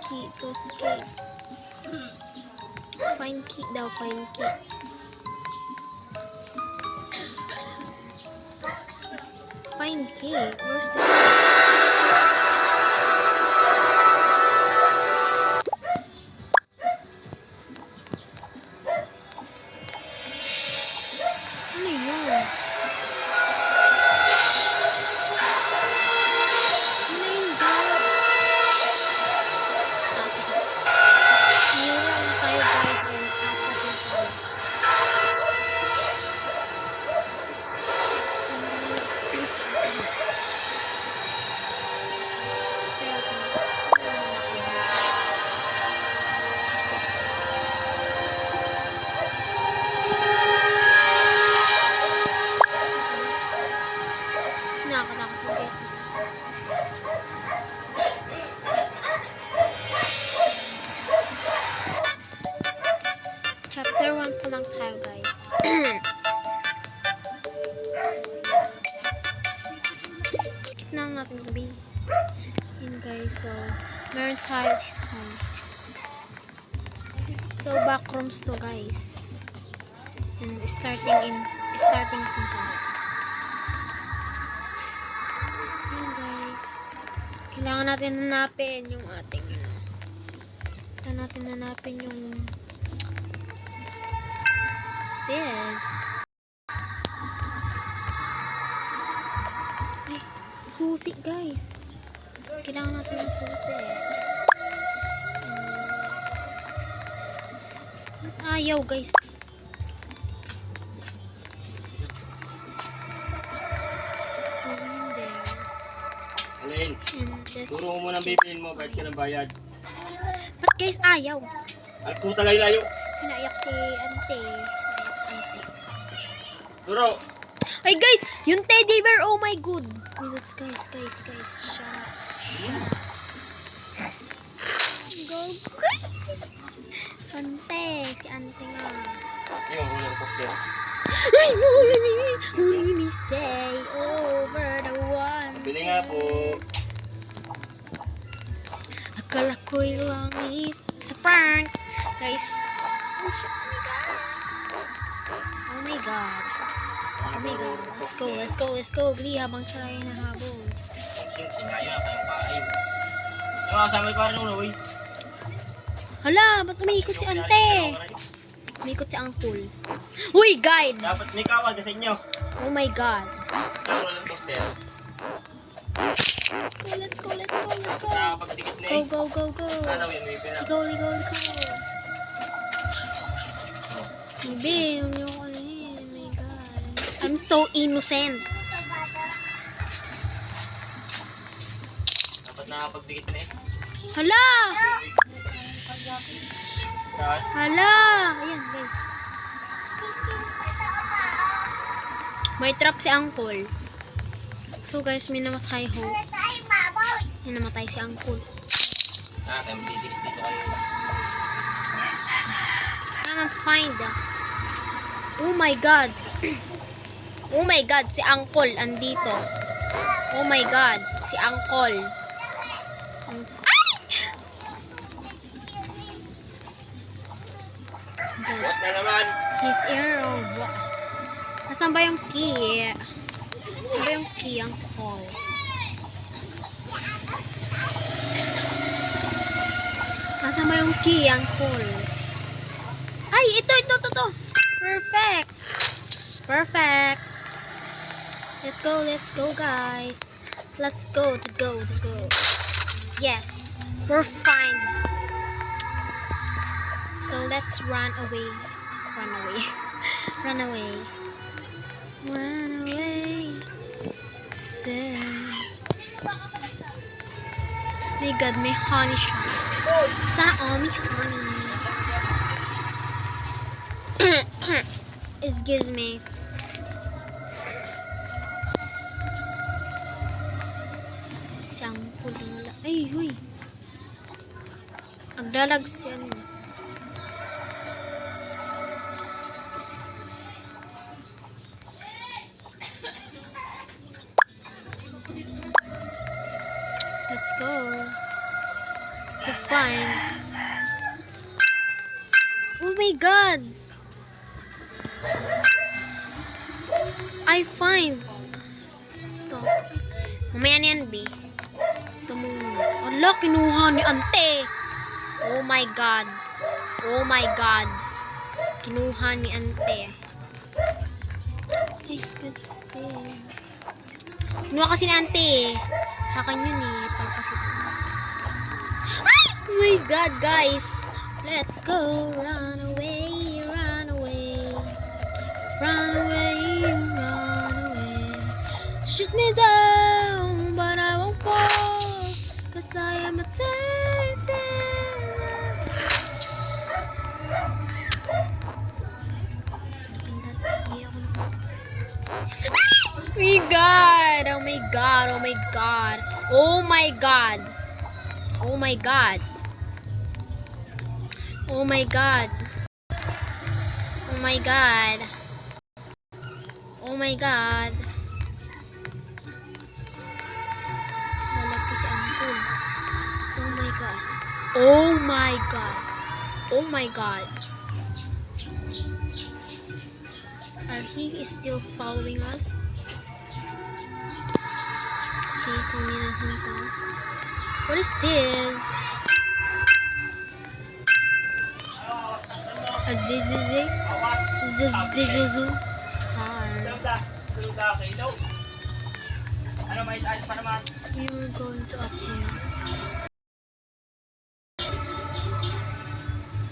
key to escape. Find key daw, find key. Find key? Where's the key? Ano yun? Ano yun daw? Meron tayo guys and apat na tayo. Nakakatakot mo guys. Chapter 1 pa lang tayo guys. Skip na lang natin gabi. Yun guys, so meron tayo dito. So backrooms to guys. And starting something guys. Yun guys. Kailangan natin hanapin yung ating kailangan natin hanapin yung what's this? Ay, susi guys. Kailangan natin ng susi. Ayaw guys. Alin, turo mo muna ang bibilin mo, kahit ka ng bayad. Ba't guys ayaw? Alko talaga layo. Pinaiyak si ante. Turo! Ay guys! Yung teddy bear! Oh my god! Oh, that's guys. Shut up. Go! Ante! Si ante nga. Yung roller coaster. Ay! Only me say over the one. Bili nga po. Akala ko'y langit sa prank. Guys. Oh my god. Let's go. Gli, habang try na habol. Sinayo na tayong pain. Yung kasama yung parang ulo, Hala, ba't umiikot si ante? Umiikot si uncle. Uy, guide! dapat may kawad sa inyo. Oh my god. Yung roller coaster. Let's go. Nakapagtikit na eh. Go. Ano yun, may pera. Go. Bibi, yung ano yun. Oh my god. I'm so innocent. Dapat nakapagtikit na eh. Hala! Tapos, Ayan, guys. May trap si uncle. So, guys, may namatay ho. May namatay si uncle. tayo magtitikit dito kayo. Kailangan find. Oh my god. Oh my god, si uncle andito. Oh my god, si uncle. Ay! What na naman? His arrow. Nasaan ba yung key? Nasaan ba yung key, uncle? Nasaan ba yung key, uncle? Ay, ito. Perfect. Let's go, guys. Let's go to go. Yes, we're fine. So let's run away. My god, may honey siya. Saan may honey? Excuse me. Isang pulang wala. Ay, huy. Agdalags yan. Let's go. to find. Oh my God! I find. Ito. Mamaya na yan, B. Ito muna. Ala, kinuha ni ante. Oh my God. Oh my God. Kinuha ni ante. Ay, kinuha kasi ni ante. Hakan yun eh. Palpas ito. Ay! Oh my God, guys. Let's go. Run away. Run away. Run away. Run away. Shoot me down, but I won't fall. Cause I am a Oh my God! Oh my God! Oh my God! Oh my God! Oh my God! Oh my God! Oh my God! Oh my God! Lalagay si Uncle. Oh my God! Oh my God! Oh my God! Are he still following us? Okay, kunin natin to. What is this? Azizizi? Zizizuzu? Ano, may ayos pa naman? We were going to up there.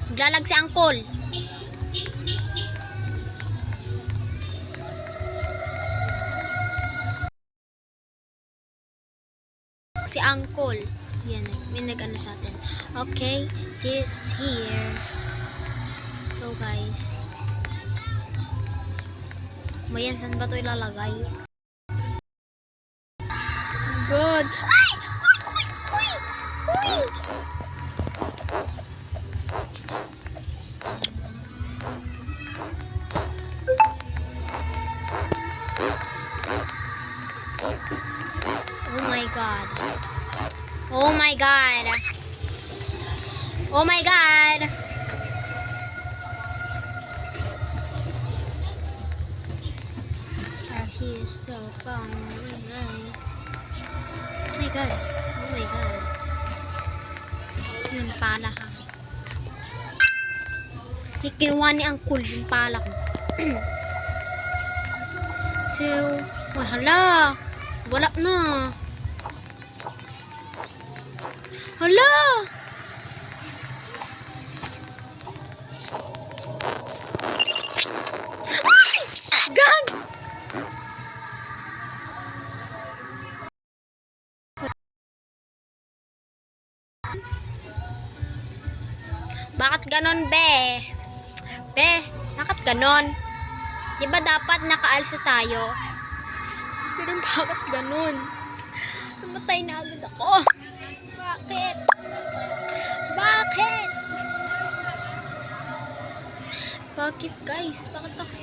Maglalag si Uncle. Si Uncle. Yan, may nag-ano sa atin. Okay, this here. So guys. Mayan, saan ba ito ilalagay? Good. Ay! Uy! Uy! Uy! Uy! Oh my God. Oh my God. Oh my God. Are he still following us? Oh my God. Oh my God. Yun pala ha. Kinuha ni Uncle yung pala ko. 2, 1. Hala. Wala na. Hala. Ay! Gags! Bakit ganon, be? Be, bakit ganon? Diba dapat nakaalsa tayo? Pero bakit ganon? Namatay na agad ako. Bakit? Bakit? Bakit guys? Bakit ako?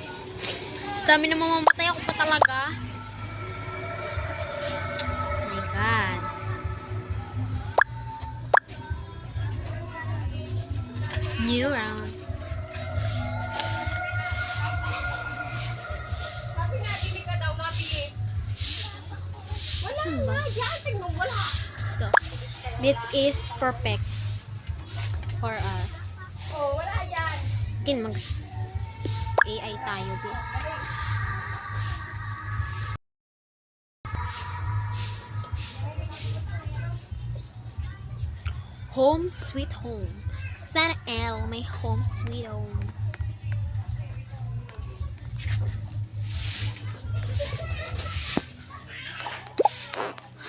Sa dami na mamamatay ako pa talaga. Oh my God. New round. Saan ba? Ito. This is perfect for us. Oh, wala yan. Kin mag AI tayo. Be. Home sweet home. Sana El, my home sweet home.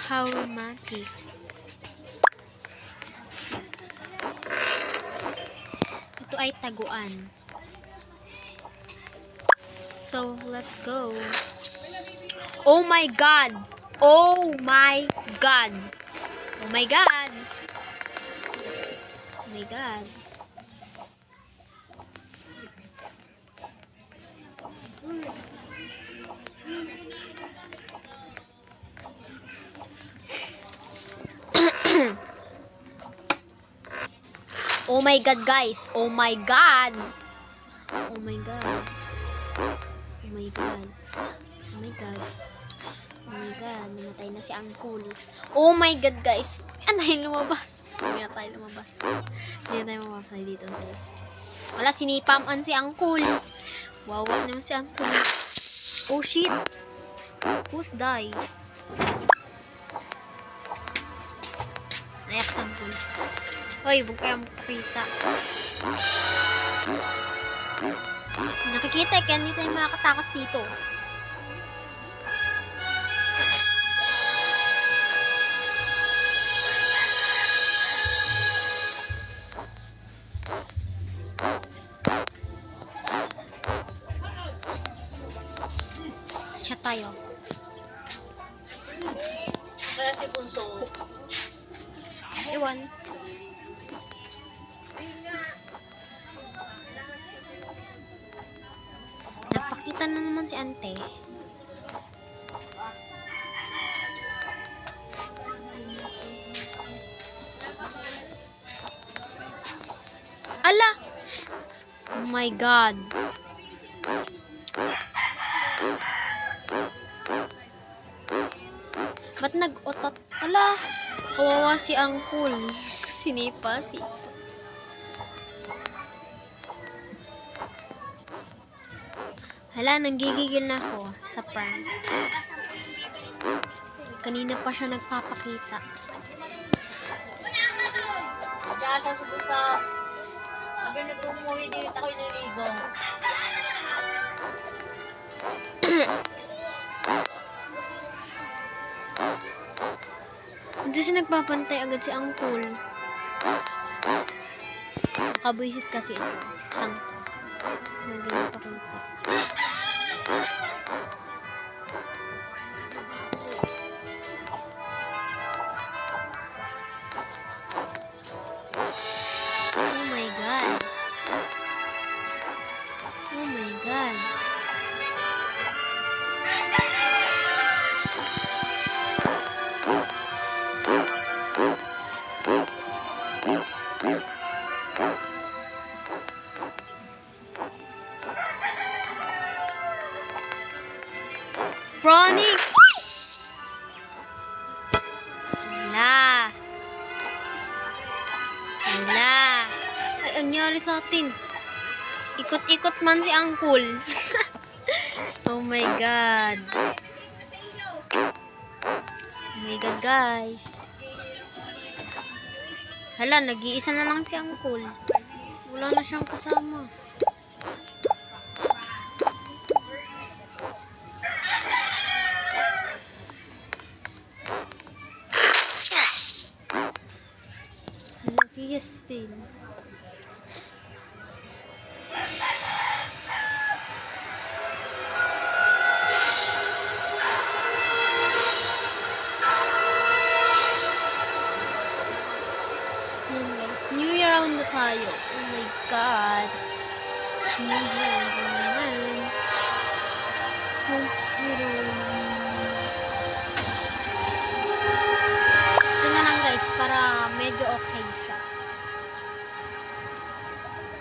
How romantic. Ito ay taguan. So, let's go. Oh my God! Oh my God! Oh my God! Oh my God! Oh my God, guys. Oh my God. Oh my God. Oh my God. Oh my God. Oh my God. Namatay na si Uncle. Oh my God, guys. Yan tayo lumabas. Hindi na tayo lumabas. Hindi na tayo lumabas dito, guys. Wala, sinipaman si Uncle. Wawa naman si Uncle. Oh shit. Who's die? Nayak si Uncle. Hoy, huwag kayong makita. Nakikita kaya hindi tayo makakatakas dito. Siya tayo. Kaya si Punso, Iwan. Napakita na naman si ante. Ala! Oh my God. Ba't nag-otot? Ala! Kawawa si Uncle. Sinipa si... Hala, nanggigigil na ako sa prank. Kanina pa siya nagpapakita. kaya siya subok sa... Sabi na kung umuwi dito ako iniligo. Hindi siya nagpapantay agad si Uncle. Nakabwisit kasi ito. Isang to. Nagaling pakita. Oh my God. Oh my God. Ronnie! Hala! Hala! Ay, ang nangyari sa atin? Ikot-ikot man si Uncle. Oh my God. Oh my God, guys. Hala, nag-iisa na lang si Uncle. Wala na siyang kasama. Yes, din. Yan guys, New Year round na tayo. Oh my God. New Year round. Home sweet home. Ito na lang guys, para medyo okay siya.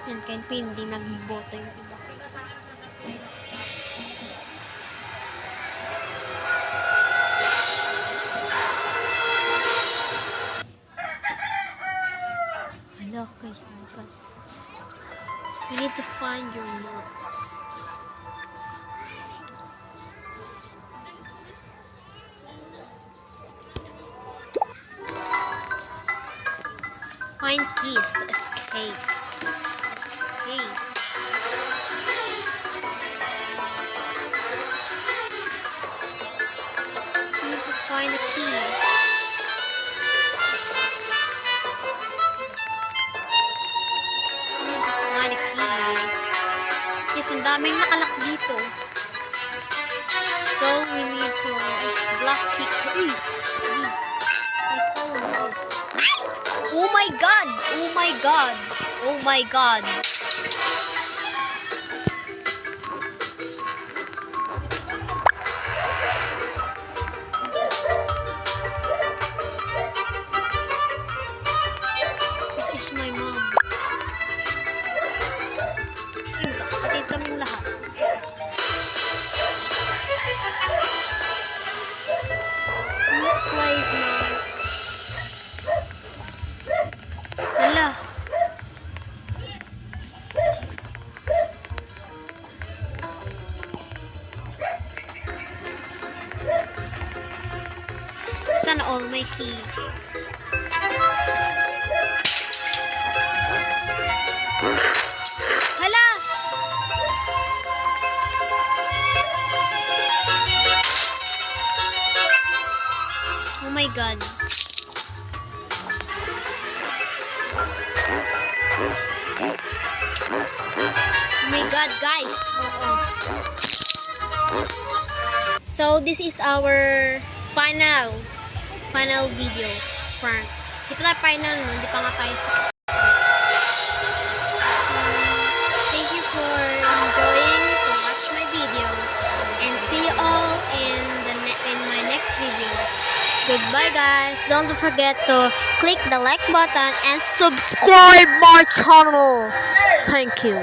Yan, kahit hindi nagboto yung iba. Hello guys, oh my God. You need to find your mom. Find keys to escape. Escape. You need to find a key. Yes, ang daming nakalak dito. So, we need to block key. Oh my God! Oh my God! Oh my God! This is my mom. Guys, oo. So, this is our final video. Prank. Ito na final, no? Hindi pa nga tayo sa... Thank you for enjoying to watch my video. And see you all in my next videos. Goodbye, guys. Don't forget to click the like button and subscribe my channel. Thank you.